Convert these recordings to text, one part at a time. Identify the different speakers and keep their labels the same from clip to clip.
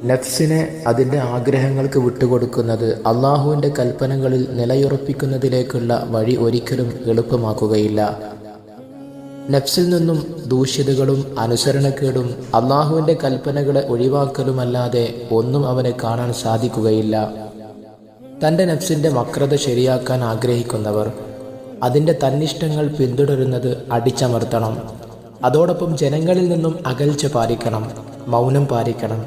Speaker 1: നഫ്സിനെ അതിൻ്റെ ആഗ്രഹങ്ങൾക്ക് വിട്ടുകൊടുക്കുന്നത് അള്ളാഹുവിൻ്റെ കൽപ്പനകളിൽ നിലയുറപ്പിക്കുന്നതിലേക്കുള്ള വഴി ഒരിക്കലും എളുപ്പമാക്കുകയില്ല. നഫ്സിൽ നിന്നും ദൂഷ്യതകളും അനുസരണക്കേടും അള്ളാഹുവിൻ്റെ കൽപ്പനകളെ ഒഴിവാക്കലുമല്ലാതെ ഒന്നും അവന് കാണാൻ സാധിക്കുകയില്ല. തൻ്റെ നഫ്സിൻ്റെ വക്രത ശരിയാക്കാൻ ആഗ്രഹിക്കുന്നവർ അതിൻ്റെ തന്നിഷ്ടങ്ങൾ പിന്തുടരുന്നത് അടിച്ചമർത്തണം. അതോടൊപ്പം ജനങ്ങളിൽ നിന്നും അകൽച്ച പാലിക്കണം, മൗനം പാലിക്കണം,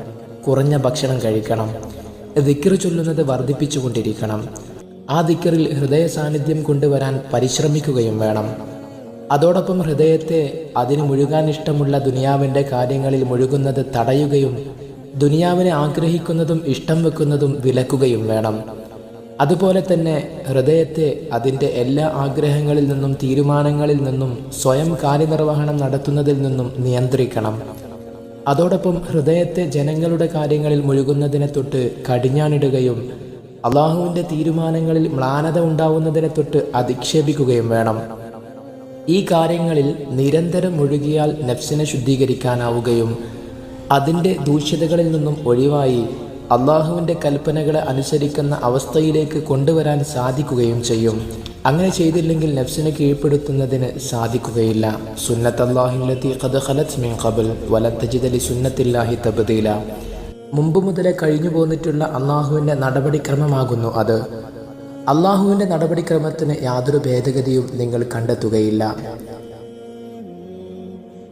Speaker 1: കുറഞ്ഞ ഭക്ഷണം കഴിക്കണം, ദിക്ർ ചൊല്ലുന്നത് വർദ്ധിപ്പിച്ചുകൊണ്ടിരിക്കണം. ആ ദിക്റിൽ ഹൃദയ സാന്നിധ്യം കൊണ്ടുവരാൻ പരിശ്രമിക്കുകയും വേണം. അതോടൊപ്പം ഹൃദയത്തെ അതിന് മുഴുകാൻ ഇഷ്ടമുള്ള ദുനിയാവിൻ്റെ കാര്യങ്ങളിൽ മുഴുകുന്നത് തടയുകയും ദുനിയാവിനെ ആഗ്രഹിക്കുന്നതും ഇഷ്ടം വെക്കുന്നതും വിലക്കുകയും വേണം. അതുപോലെ തന്നെ ഹൃദയത്തെ അതിൻ്റെ എല്ലാ ആഗ്രഹങ്ങളിൽ നിന്നും തീരുമാനങ്ങളിൽ നിന്നും സ്വയം കാര്യനിർവഹണം നടത്തുന്നതിൽ നിന്നും നിയന്ത്രിക്കണം. അതോടൊപ്പം ഹൃദയത്തെ ജനങ്ങളുടെ കാര്യങ്ങളിൽ മുഴുകുന്നതിനെ തൊട്ട് കടിഞ്ഞാണിടുകയും അള്ളാഹുവിൻ്റെ തീരുമാനങ്ങളിൽ മ്ലാനത ഉണ്ടാവുന്നതിനെ തൊട്ട് അധിക്ഷേപിക്കുകയും വേണം. ഈ കാര്യങ്ങളിൽ നിരന്തരം മുഴുകിയാൽ നഫ്സിനെ ശുദ്ധീകരിക്കാനാവുകയും അതിൻ്റെ ദൂഷ്യതകളിൽ നിന്നും ഒഴിവായി അള്ളാഹുവിൻ്റെ കൽപ്പനകളെ അനുസരിക്കുന്ന അവസ്ഥയിലേക്ക് കൊണ്ടുവരാൻ സാധിക്കുകയും ചെയ്യും. അങ്ങനെ ചെയ്തില്ലെങ്കിൽ നഫ്സിനെ കീഴ്പ്പെടുത്തുന്നതിന് സാധിക്കുകയില്ല. സുന്നത്തല്ലാഹില്ലത്തി ഖദ് ഖലത് മിൻ ഖബൽ വലൻ തജിദ ലിസുന്നത്തില്ലാഹി തബ്ദീല. മുമ്പ് മുതലേ കഴിഞ്ഞു പോന്നിട്ടുള്ള അള്ളാഹുവിൻ്റെ നടപടിക്രമമാകുന്നു അത്. അള്ളാഹുവിൻ്റെ നടപടിക്രമത്തിന് യാതൊരു ഭേദഗതിയും നിങ്ങൾ കണ്ടെത്തുകയില്ല.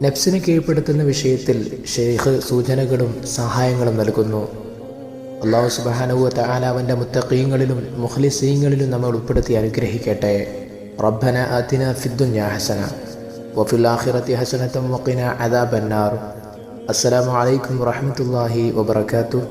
Speaker 1: നഫ്സിനെ കീഴ്പ്പെടുത്തുന്ന വിഷയത്തിൽ ഷെയ്ഖ് സൂചനകളും സഹായങ്ങളും നൽകുന്നു. അല്ലാഹു സുബ്ഹാനഹു വ തആല അവൻ്റെ മുത്തഖീങ്ങളിലും മുഖ്ലിസീങ്ങളിലും നമ്മൾ ഉൾപ്പെടുത്തി അനുഗ്രഹിക്കട്ടെ. റബ്ബന ആതിനാ ഫിദ്ദുനിയാ ഹസന വഫിൽ ആഖിറതി ഹസനതൻ വഖിനാ അദാബന്നാർ. അസ്സലാമു അലൈക്കും വറഹ്മത്തുള്ളാഹി വബറകാതുഹു.